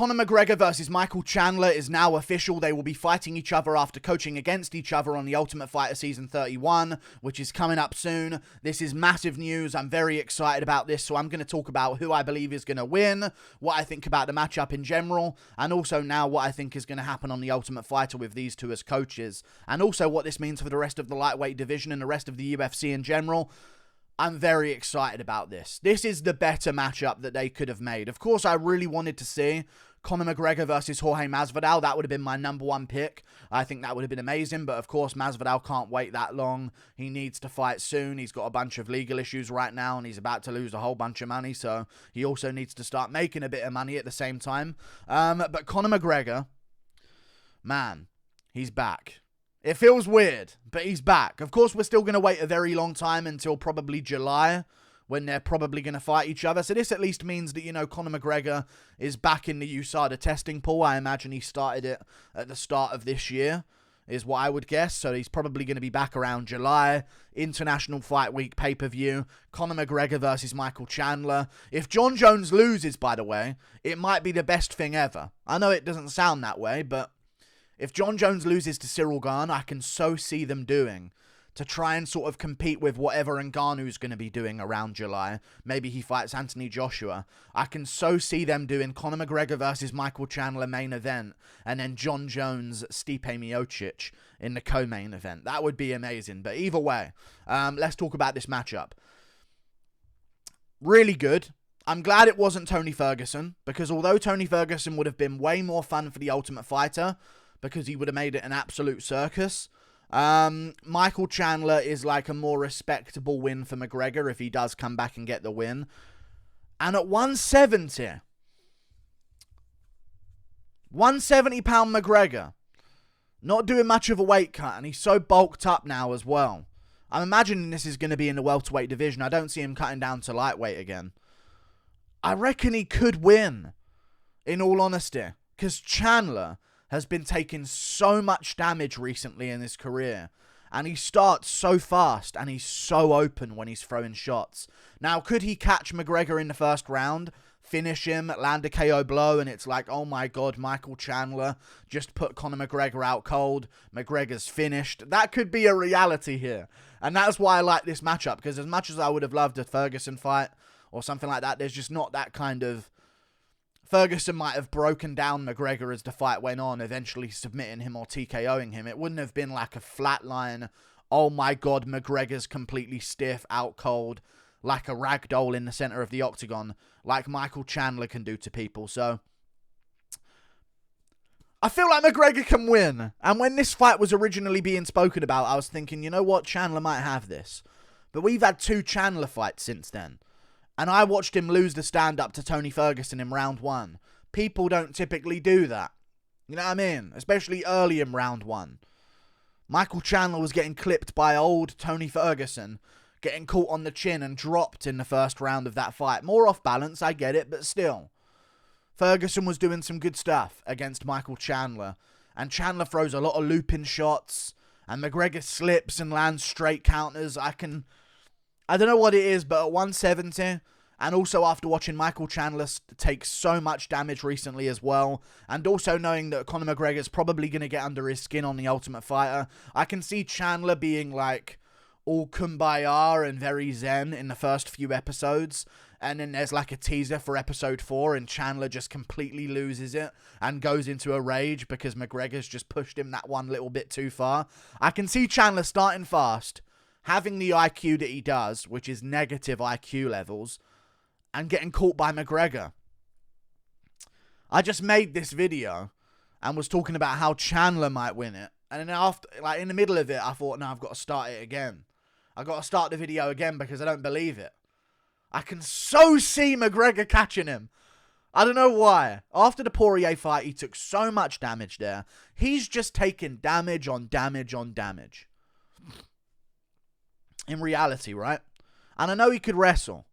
Conor McGregor versus Michael Chandler is now official. They will be fighting each other after coaching against each other on The Ultimate Fighter Season 31, which is coming up soon. This is massive news. I'm very excited about this, so I'm going to talk about who I believe is going to win, what I think about the matchup in general, and also now what I think is going to happen on The Ultimate Fighter with these two as coaches, and also what this means for the rest of the lightweight division and the rest of the UFC in general. I'm very excited about this. This is the better matchup that they could have made. Of course, I really wanted to see Conor McGregor versus Jorge Masvidal. That would have been my number one pick. I think that would have been amazing. But of course, Masvidal can't wait that long. He needs to fight soon. He's got a bunch of legal issues right now, and he's about to lose a whole bunch of money. So he also needs to start making a bit of money at the same time. But Conor McGregor, man, he's back. It feels weird, but he's back. Of course, we're still going to wait a very long time until probably July, when they're probably going to fight each other. So this at least means that, you know, Conor McGregor is back in the USADA testing pool. I imagine he started it at the start of this year, is what I would guess. So he's probably going to be back around July. International Fight Week pay-per-view. Conor McGregor versus Michael Chandler. If Jon Jones loses, by the way, it might be the best thing ever. I know it doesn't sound that way, but if Jon Jones loses to Cyril Gane, I can so see them doing to try and sort of compete with whatever Ngannou's going to be doing around July. Maybe he fights Anthony Joshua. I can so see them doing Conor McGregor versus Michael Chandler main event, and then Jon Jones, Stipe Miocic in the co-main event. That would be amazing. But either way, let's talk about this matchup. Really good. I'm glad it wasn't Tony Ferguson, because although Tony Ferguson would have been way more fun for The Ultimate Fighter, because he would have made it an absolute circus, Michael Chandler is like a more respectable win for McGregor if he does come back and get the win. And at 170 pound McGregor, not doing much of a weight cut, and he's so bulked up now as well. I'm imagining this is going to be in the welterweight division. I don't see him cutting down to lightweight again. I reckon he could win, in all honesty, because Chandler has been taking so much damage recently in his career. And he starts so fast, and he's so open when he's throwing shots. Now, could he catch McGregor in the first round, finish him, land a KO blow, and it's like, oh my god, Michael Chandler just put Conor McGregor out cold. McGregor's finished. That could be a reality here. And that's why I like this matchup, because as much as I would have loved a Ferguson fight or something like that, there's just not that kind of... Ferguson might have broken down McGregor as the fight went on, eventually submitting him or TKOing him. It wouldn't have been like a flatline, oh my god, McGregor's completely stiff, out cold, like a ragdoll in the center of the octagon, like Michael Chandler can do to people. So, I feel like McGregor can win. And when this fight was originally being spoken about, I was thinking, you know what, Chandler might have this. But we've had 2 Chandler fights since then. And I watched him lose the stand-up to Tony Ferguson in round 1. People don't typically do that. You know what I mean? Especially early in round 1. Michael Chandler was getting clipped by old Tony Ferguson, getting caught on the chin and dropped in the first round of that fight. More off balance, I get it, but still. Ferguson was doing some good stuff against Michael Chandler. And Chandler throws a lot of looping shots. And McGregor slips and lands straight counters. I don't know what it is, but at 170, and also after watching Michael Chandler take so much damage recently as well, and also knowing that Conor McGregor is probably going to get under his skin on The Ultimate Fighter, I can see Chandler being like all kumbaya and very zen in the first few episodes, and then there's like a teaser for episode 4, and Chandler just completely loses it and goes into a rage because McGregor's just pushed him that one little bit too far. I can see Chandler starting fast, having the IQ that he does, which is negative IQ levels, and getting caught by McGregor. I just made this video and was talking about how Chandler might win it. And then after, like in the middle of it, I thought, no, I've got to start it again. I've got to start the video again because I don't believe it. I can so see McGregor catching him. I don't know why. After the Poirier fight, he took so much damage there. He's just taking damage on damage on damage. In reality, right? And I know he could wrestle,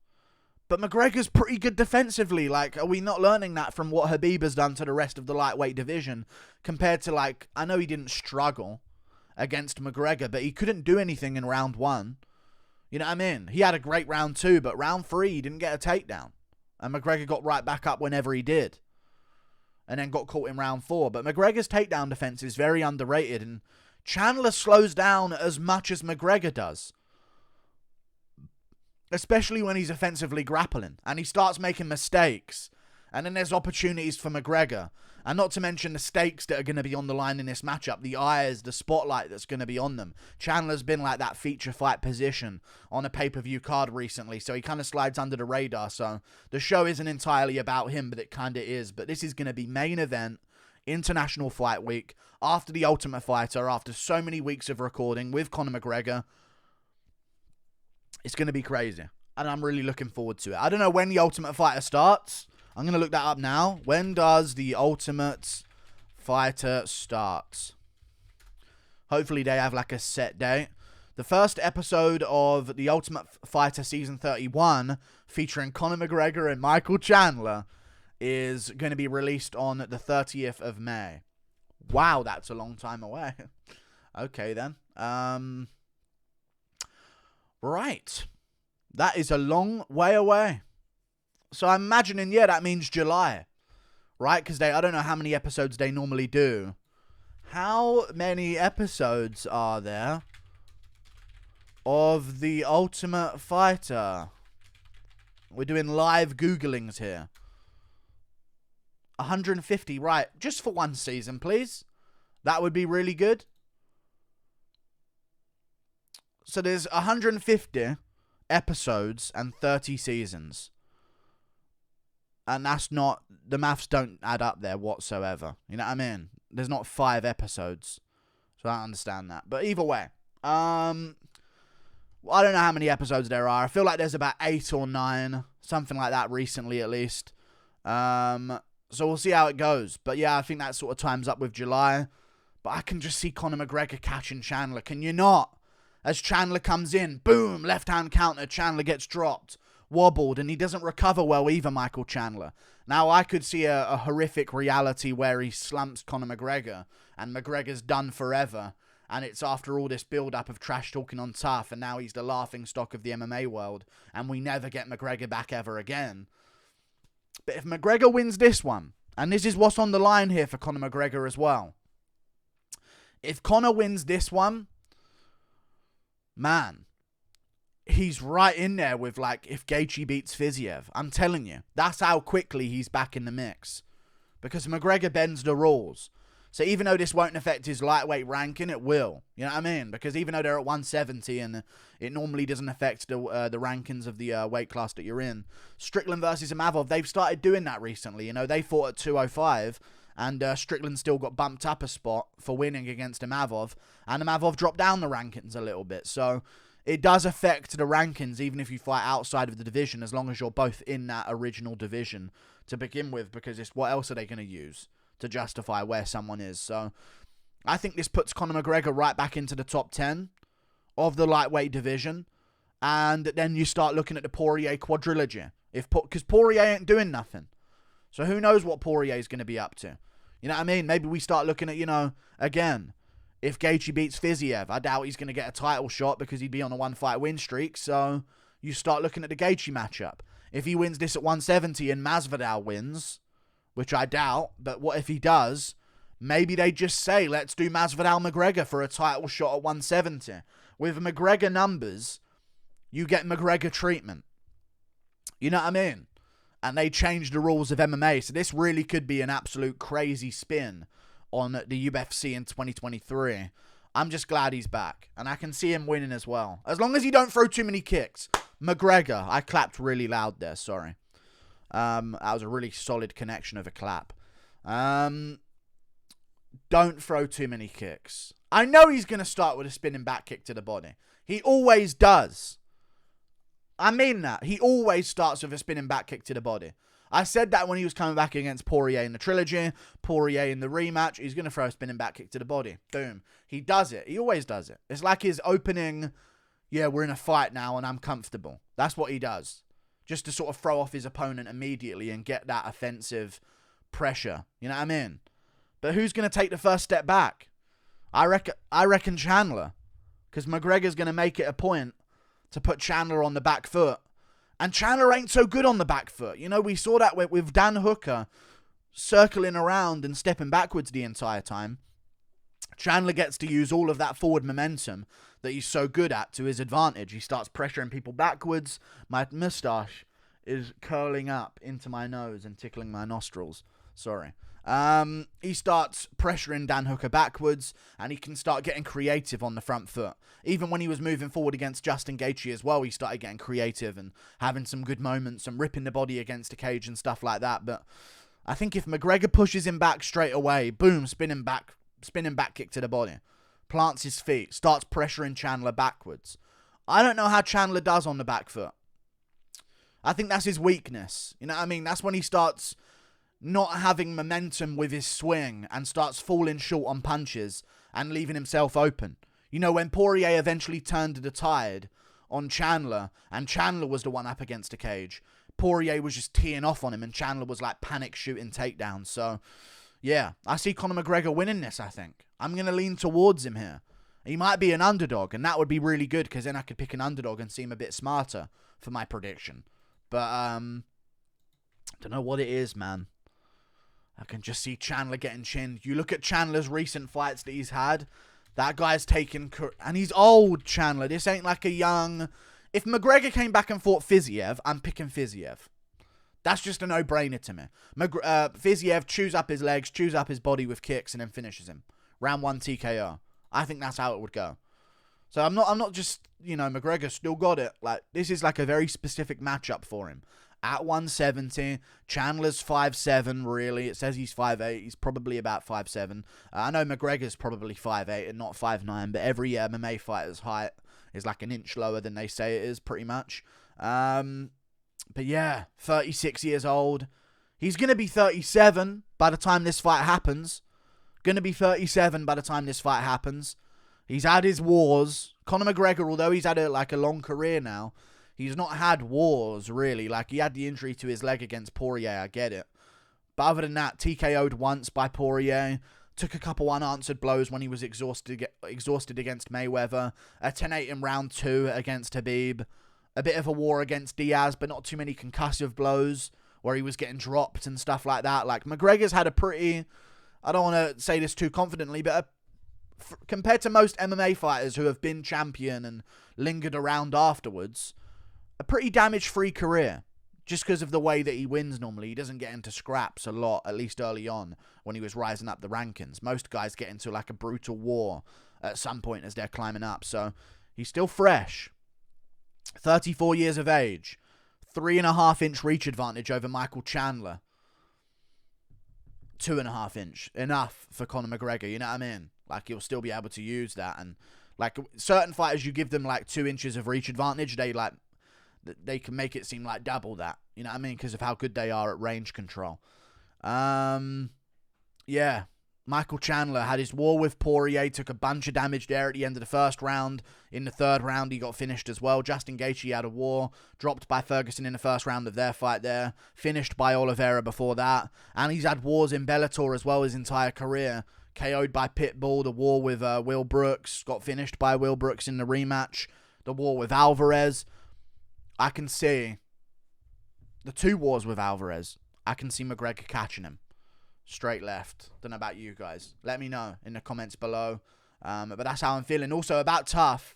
but McGregor's pretty good defensively. Like, are we not learning that from what Khabib has done to the rest of the lightweight division? Compared to, like, I know he didn't struggle against McGregor, but he couldn't do anything in round 1. You know what I mean? He had a great round 2, but round 3, he didn't get a takedown. And McGregor got right back up whenever he did. and then got caught in round 4. But McGregor's takedown defense is very underrated, and Chandler slows down as much as McGregor does, especially when he's offensively grappling, and he starts making mistakes, and then there's opportunities for McGregor, and not to mention the stakes that are going to be on the line in this matchup, the eyes, the spotlight that's going to be on them. Chandler's been like that feature fight position on a pay-per-view card recently, so he kind of slides under the radar, so the show isn't entirely about him, but it kind of is. But this is going to be main event, International Fight Week, after The Ultimate Fighter, after so many weeks of recording with Conor McGregor. It's going to be crazy, and I'm really looking forward to it. I don't know when The Ultimate Fighter starts. I'm going to look that up now. When does The Ultimate Fighter start? Hopefully they have like a set date. The first episode of The Ultimate Fighter Season 31, featuring Conor McGregor and Michael Chandler, is going to be released on the 30th of May. Wow, that's a long time away. Okay, then. Right. That is a long way away. So I'm imagining, yeah, that means July. Right? Because I don't know how many episodes they normally do. How many episodes are there of The Ultimate Fighter? We're doing live Googlings here. 150, right. Just for one season, please. That would be really good. So there's 150 episodes and 30 seasons. And that's not... The maths don't add up there whatsoever. You know what I mean? There's not 5 episodes. So I don't understand that. But either way. I don't know how many episodes there are. I feel like there's about 8 or 9. Something like that recently at least. So we'll see how it goes. But yeah, I think that sort of times up with July. But I can just see Conor McGregor catching Chandler. Can you not? As Chandler comes in, boom, left-hand counter, Chandler gets dropped, wobbled, and he doesn't recover well either, Michael Chandler. Now, I could see a horrific reality where he slumps Conor McGregor, and McGregor's done forever, and it's after all this build-up of trash talking on TUF, and now he's the laughingstock of the MMA world, and we never get McGregor back ever again. But if McGregor wins this one, and this is what's on the line here for Conor McGregor as well, if Conor wins this one, man, he's right in there with, like, if Gaethje beats Fiziev. I'm telling you, that's how quickly he's back in the mix. Because McGregor bends the rules. So even though this won't affect his lightweight ranking, it will. You know what I mean? Because even though they're at 170 and it normally doesn't affect the rankings of the weight class that you're in, Strickland versus Imavov, they've started doing that recently. You know, they fought at 205. And Strickland still got bumped up a spot for winning against Imavov. And Imavov dropped down the rankings a little bit. So it does affect the rankings even if you fight outside of the division, as long as you're both in that original division to begin with. Because it's what else are they going to use to justify where someone is? So I think this puts Conor McGregor right back into the top 10 of the lightweight division. And then you start looking at the Poirier quadrilogy. Because Poirier ain't doing nothing. So who knows what Poirier is going to be up to? You know what I mean? Maybe we start looking at, you know, again, if Gaethje beats Fiziev, I doubt he's going to get a title shot because he'd be on a 1-fight win streak. So you start looking at the Gaethje matchup. If he wins this at 170 and Masvidal wins, which I doubt, but what if he does? Maybe they just say, let's do Masvidal McGregor for a title shot at 170. With McGregor numbers, you get McGregor treatment. You know what I mean? And they changed the rules of MMA. So this really could be an absolute crazy spin on the UFC in 2023. I'm just glad he's back. And I can see him winning as well. As long as he don't throw too many kicks. McGregor. I clapped really loud there. Sorry. That was a really solid connection of a clap. Don't throw too many kicks. I know he's going to start with a spinning back kick to the body. He always does. I mean that. He always starts with a spinning back kick to the body. I said that when he was coming back against Poirier in the trilogy, Poirier in the rematch. He's going to throw a spinning back kick to the body. Boom. He does it. He always does it. It's like his opening, yeah, we're in a fight now and I'm comfortable. That's what he does. Just to sort of throw off his opponent immediately and get that offensive pressure. You know what I mean? But who's going to take the first step back? I reckon Chandler. Because McGregor's going to make it a point to put Chandler on the back foot. And Chandler ain't so good on the back foot. You know, we saw that with Dan Hooker circling around and stepping backwards the entire time, Chandler gets to use all of that forward momentum that he's so good at to his advantage. He starts pressuring people backwards. My moustache is curling up into my nose and tickling my nostrils. Sorry. He starts pressuring Dan Hooker backwards, and he can start getting creative on the front foot. Even when he was moving forward against Justin Gaethje as well, he started getting creative and having some good moments and ripping the body against the cage and stuff like that. But I think if McGregor pushes him back straight away, boom, spinning back kick to the body, plants his feet, starts pressuring Chandler backwards. I don't know how Chandler does on the back foot. I think that's his weakness. You know what I mean? That's when he starts not having momentum with his swing and starts falling short on punches and leaving himself open. You know, when Poirier eventually turned the tide on Chandler, and Chandler was the one up against the cage, Poirier was just teeing off on him, and Chandler was like panic shooting takedowns. So, yeah, I see Conor McGregor winning this, I think. I'm going to lean towards him here. He might be an underdog, and that would be really good, because then I could pick an underdog and seem a bit smarter for my prediction. But, don't know what it is, man. I can just see Chandler getting chinned. You look at Chandler's recent fights that he's had. That guy's taken... And he's old, Chandler. This ain't like a young... If McGregor came back and fought Fiziev, I'm picking Fiziev. That's just a no-brainer to me. Fiziev chews up his legs, chews up his body with kicks, and then finishes him. Round 1 TKO. I think that's how it would go. So I'm not just, you know, McGregor still got it. Like, this is like a very specific matchup for him. At 170, Chandler's 5'7", really. It says he's 5'8". He's probably about 5'7". I know McGregor's probably 5'8" and not 5'9", but every MMA fighter's height is like an inch lower than they say it is, pretty much. But yeah, 36 years old. He's going to be 37 by the time this fight happens. Going to be 37 by the time this fight happens. He's had his wars. Conor McGregor, although he's had a long career now, he's not had wars, really. Like, he had the injury to his leg against Poirier, I get it. But other than that, TKO'd once by Poirier. Took a couple unanswered blows when he was exhausted against Mayweather. A 10-8 in round 2 against Khabib. A bit of a war against Diaz, but not too many concussive blows where he was getting dropped and stuff like that. Like, McGregor's had a pretty... I don't want to say this too confidently, but compared to most MMA fighters who have been champion and lingered around afterwards, a pretty damage-free career. Just because of the way that he wins normally. He doesn't get into scraps a lot, at least early on, when he was rising up the rankings. Most guys get into like a brutal war at some point as they're climbing up. So he's still fresh. 34 years of age. 3.5-inch reach advantage over Michael Chandler. 2.5 inch. Enough for Conor McGregor, you know what I mean? Like, he'll still be able to use that. And like, certain fighters, you give them like 2 inches of reach advantage, they can make it seem like double that. You know what I mean? Because of how good they are at range control. Yeah. Michael Chandler had his war with Poirier, took a bunch of damage there at the end of the first round. In the third round, he got finished as well. Justin Gaethje had a war, dropped by Ferguson in the first round of their fight there, finished by Oliveira before that. And he's had wars in Bellator as well his entire career. KO'd by Pitbull, the war with Will Brooks, got finished by Will Brooks in the rematch. The war with Alvarez. I can see the 2 wars with Alvarez. I can see McGregor catching him. Straight left. Don't know about you guys. Let me know in the comments below. But that's how I'm feeling. Also, about TUF,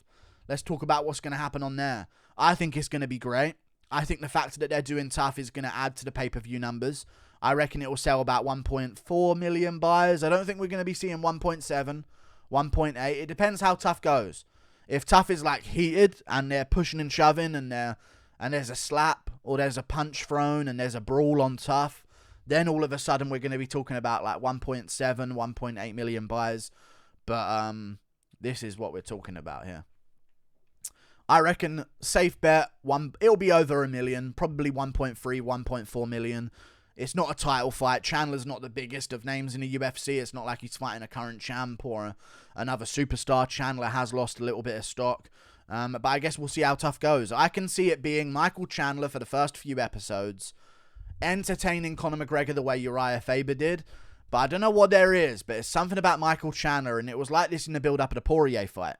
let's talk about what's going to happen on there. I think it's going to be great. I think the fact that they're doing TUF is going to add to the pay-per-view numbers. I reckon it will sell about 1.4 million buys. I don't think we're going to be seeing 1.7, 1.8. It depends how TUF goes. If TUF is like heated and they're pushing and shoving and there's a slap or there's a punch thrown and there's a brawl on TUF, then all of a sudden we're going to be talking about like 1.7, 1.8 million buys. But this is what we're talking about here. I reckon, safe bet, it'll be over 1 million, probably 1.3, 1.4 million. It's not a title fight. Chandler's not the biggest of names in the UFC. It's not like he's fighting a current champ or another superstar. Chandler has lost a little bit of stock. But I guess we'll see how TUF goes. I can see it being Michael Chandler for the first few episodes, entertaining Conor McGregor the way Uriah Faber did. But I don't know what there is, but it's something about Michael Chandler, and it was like this in the build-up of the Poirier fight.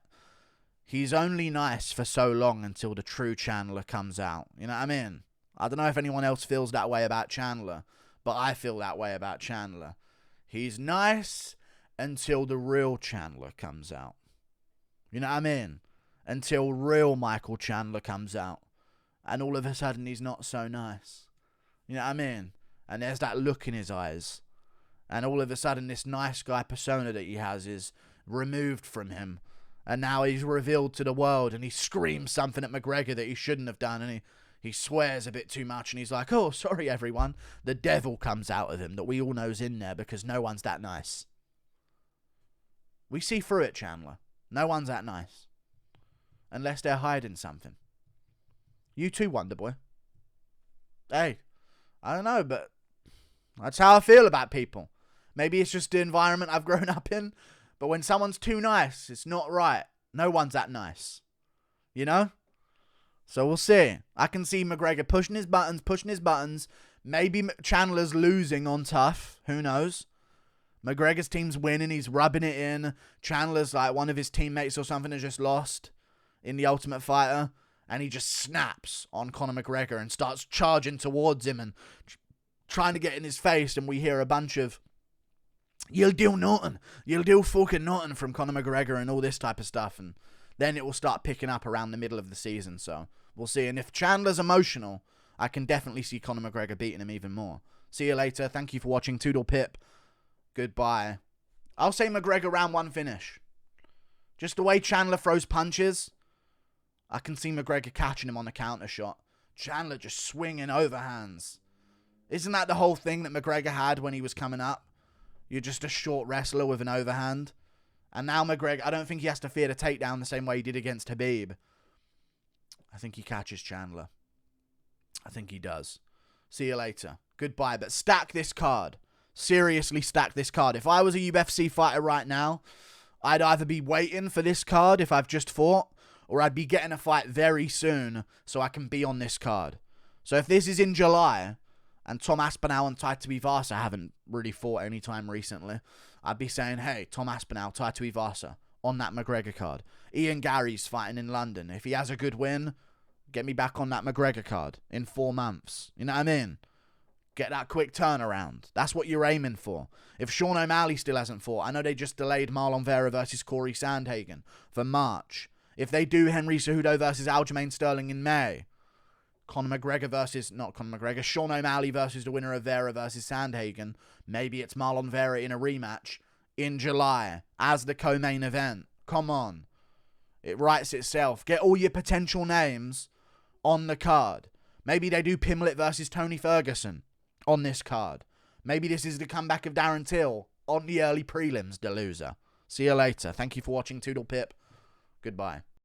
He's only nice for so long until the true Chandler comes out. You know what I mean? I don't know if anyone else feels that way about Chandler, But I feel that way about Chandler. He's nice until the real Chandler comes out. You know what I mean? Until real Michael Chandler comes out. And all of a sudden he's not so nice. You know what I mean? And there's that look in his eyes. And all of a sudden this nice guy persona that he has is removed from him. And now he's revealed to the world and he screams something at McGregor that he shouldn't have done. And he swears a bit too much and he's like, oh, sorry everyone. The devil comes out of him that we all know's in there because no one's that nice. We see through it, Chandler. No one's that nice. Unless they're hiding something. You too, Wonderboy. Hey, I don't know, but that's how I feel about people. Maybe it's just the environment I've grown up in. But when someone's too nice, it's not right. No one's that nice. You know? So we'll see. I can see McGregor pushing his buttons. Maybe Chandler's losing on TUF. Who knows? McGregor's team's winning. He's rubbing it in. Chandler's like one of his teammates or something has just lost in the Ultimate Fighter. And he just snaps on Conor McGregor and starts charging towards him and trying to get in his face. And we hear a bunch of, you'll do nothing. You'll do fucking nothing from Conor McGregor and all this type of stuff. And then it will start picking up around the middle of the season. So we'll see. And if Chandler's emotional, I can definitely see Conor McGregor beating him even more. See you later. Thank you for watching. Toodle pip. Goodbye. I'll say McGregor round 1 finish. Just the way Chandler throws punches, I can see McGregor catching him on the counter shot. Chandler just swinging overhands. Isn't that the whole thing that McGregor had when he was coming up? You're just a short wrestler with an overhand. And now McGregor, I don't think he has to fear the takedown the same way he did against Khabib. I think he catches Chandler. I think he does. See you later. Goodbye. But stack this card. Seriously stack this card. If I was a UFC fighter right now, I'd either be waiting for this card if I've just fought, or I'd be getting a fight very soon so I can be on this card. So if this is in July, and Tom Aspinall and Tai Tuivasa haven't really fought any time recently, I'd be saying, hey, Tom Aspinall, Tai Tuivasa, on that McGregor card. Ian Gary's fighting in London. If he has a good win, get me back on that McGregor card in 4 months. You know what I mean? Get that quick turnaround. That's what you're aiming for. If Sean O'Malley still hasn't fought, I know they just delayed Marlon Vera versus Corey Sandhagen for March. If they do Henry Cejudo versus Aljamain Sterling in May, Sean O'Malley versus the winner of Vera versus Sandhagen, maybe it's Marlon Vera in a rematch in July as the co-main event. Come on. It writes itself. Get all your potential names on the card. Maybe they do Pimlet versus Tony Ferguson on this card. Maybe this is the comeback of Darren Till on the early prelims, the loser. See you later. Thank you for watching. Toodle pip. Goodbye.